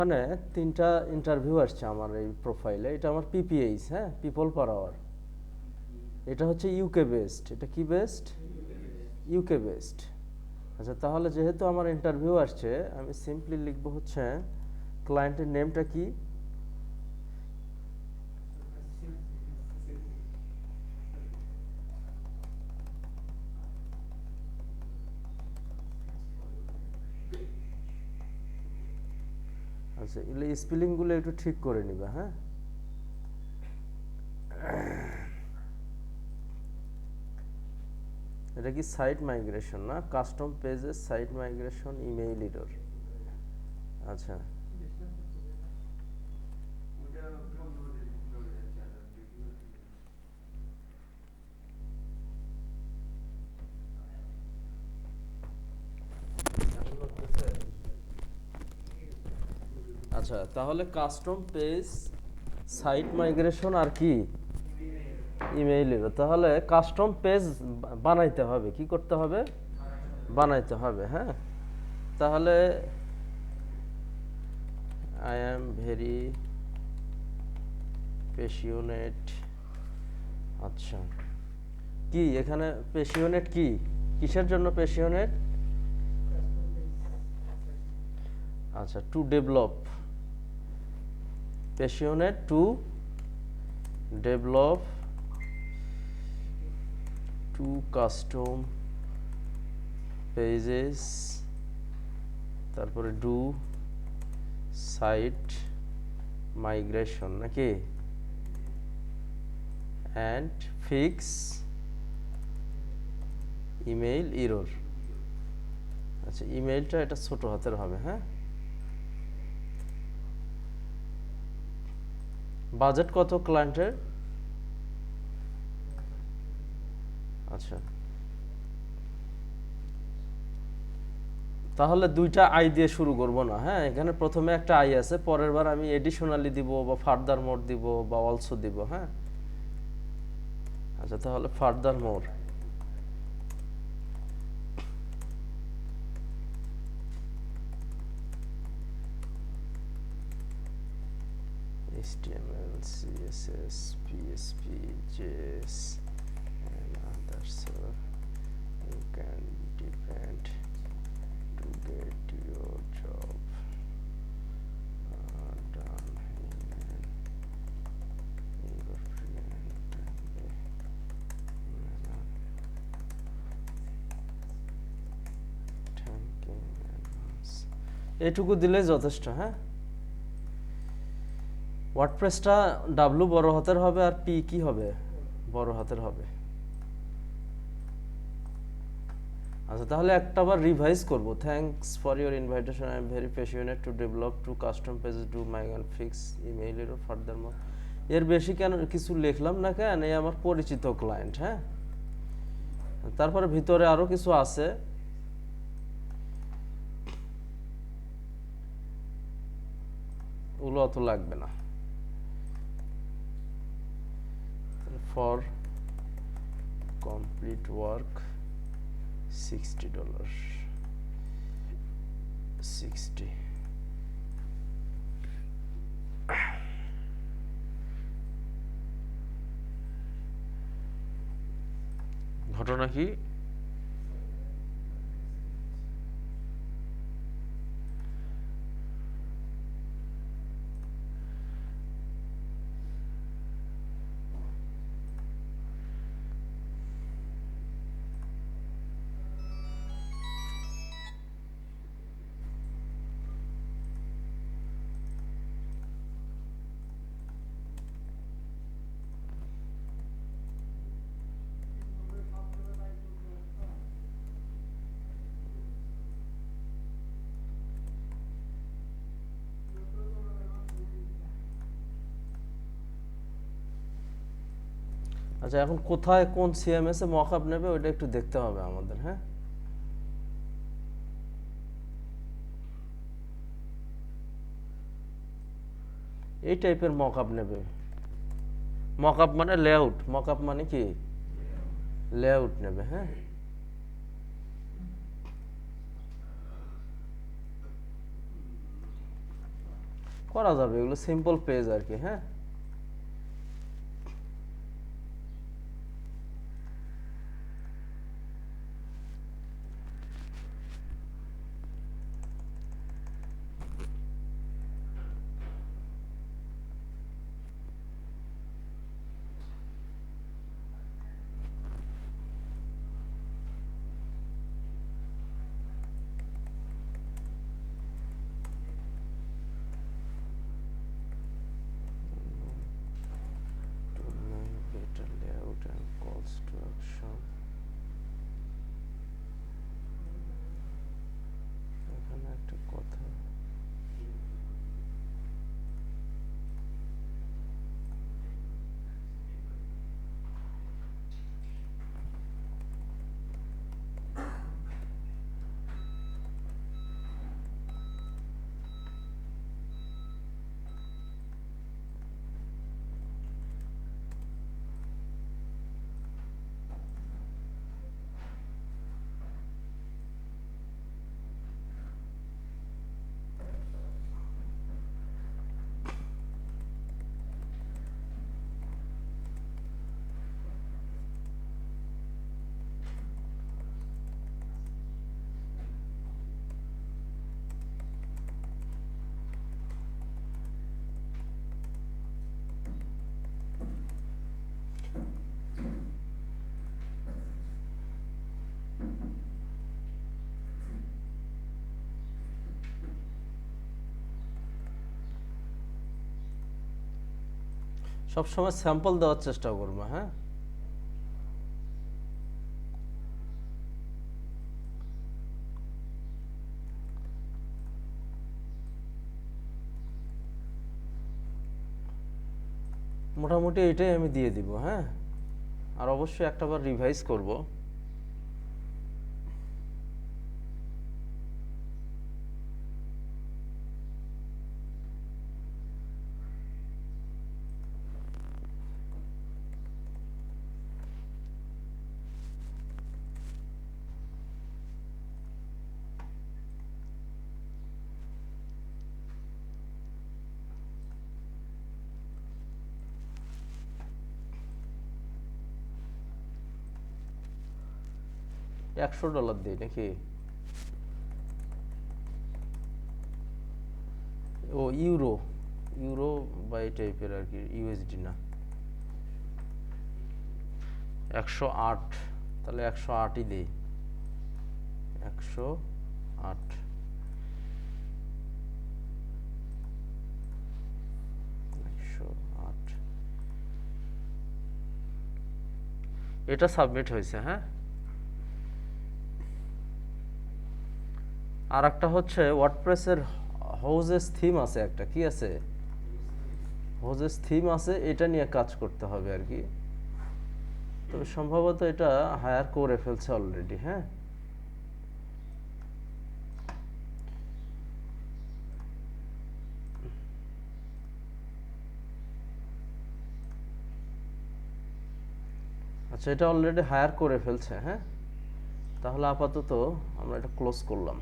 মানে তিনটা ইন্টারভিউ আসছে আমার এই প্রোফাইলে। এটা আমার পিপিএইচ, হ্যাঁ, পিপল পার আওয়ার। এটা হচ্ছে ইউকে বেসড। এটা কি বেসড? UK based. আচ্ছা, তাহলে যেহেতু আমার ইন্টারভিউ আসছে, আমি সিম্পলি লিখবো হচ্ছে ক্লায়েন্টের নেমটা কি। আচ্ছা, এগুলো স্পেলিংগুলো একটু ঠিক করে নিবা, হ্যাঁ। এটা কি সাইট মাইগ্রেশন না? Custom pages site migration email error. আচ্ছা, আচ্ছা, তাহলে কাস্টম পেজ সাইট মাইগ্রেশন আর কি ইমেইলের। তাহলে কাস্টম পেজ বানাইতে হবে। কি করতে হবে? বানাইতে হবে, হ্যাঁ। তাহলে আই অ্যাম ভেরি প্যাশনেট। আচ্ছা, কি এখানে প্যাশনেট কি? কিসের জন্য প্যাশনেট? আচ্ছা, to develop. Passionate to develop to custom pages, তারপরে ডু সাইট মাইগ্রেশন নাকি, অ্যান্ড ফিক্স ইমেইল এরর। আচ্ছা, ইমেইলটা এটা ছোট হাতের হবে, হ্যাঁ। বাজেট কত ক্লায়েন্টের? আচ্ছা, তাহলে দুইটা আই দিয়ে শুরু করব না, হ্যাঁ। এখানে প্রথমে একটা আই আছে, পরের বার আমি এডিশনালি দিব বা ফার্দার মোর দিব বা অলসো দিব, হ্যাঁ। আচ্ছা, তাহলে further more. HTML, CSS, PSP, JS, and others. So you can depend to get your job done in your thank you in advance. এইটুকু দিলে যথেষ্ট, হ্যাঁ। ওয়ার্ডপ্রেসটা ডাব্লু বড় হাতের হবে আর পি কি হবে? বড় হাতের হবে। আচ্ছা, তাহলে একটা আবার রিভাইজ করব। Thanks for your invitation, I am very passionate to develop to custom pages do my and fix email error furthermore. এর বেশি কেন কিছু লিখলাম না, কেন? এই আমার পরিচিত ক্লায়েন্ট, হ্যাঁ। তারপরে ভিতরে আরো কিছু আছে। ওগুলো অত লাগবে না। For complete work $60 60। ঘটনা কি? আচ্ছা, এখন কোথায় কোন সিএমএস এ মকআপ নেবে ওইটা একটু দেখতে হবে আমাদের, হ্যাঁ। এই টাইপের মকআপ নেবে। মকআপ মানে লেআউট, মকআপ মানে কি? লেআউট নেবে, হ্যাঁ। করা যাবে, এগুলো সিম্পল পেজ আর কি। হ্যাঁ, better layout and calls to action। এখানে একটা কথা, সবসময় স্যাম্পল দেওয়ার চেষ্টা করবো। হ্যাঁ, মোটামুটি এটাই আমি দিয়ে দিব। হ্যাঁ, আর অবশ্যই একটাবার রিভাইজ করব। $100 দিই নাকি? ও ইউরো, ইউরো বা এই টাইপের আর কি, ইউএসডি না। 108, তাহলে 108ই দিই। 108, এটা সাবমিট হয়েছে। হ্যাঁ, আর একটা হচ্ছে ওয়ার্ডপ্রেসের হোজেস থিম আছে একটা, কি আছে, হোজেস থিম আছে, এটা নিয়ে কাজ করতে হবে আর কি। তবে সম্ভবত এটা হায়ার করে ফেলছে অলরেডি। হ্যাঁ, আচ্ছা, এটা অলরেডি হায়ার করে ফেলছে। হ্যাঁ, তাহলে আপাতত আমরা এটা ক্লোজ করলাম।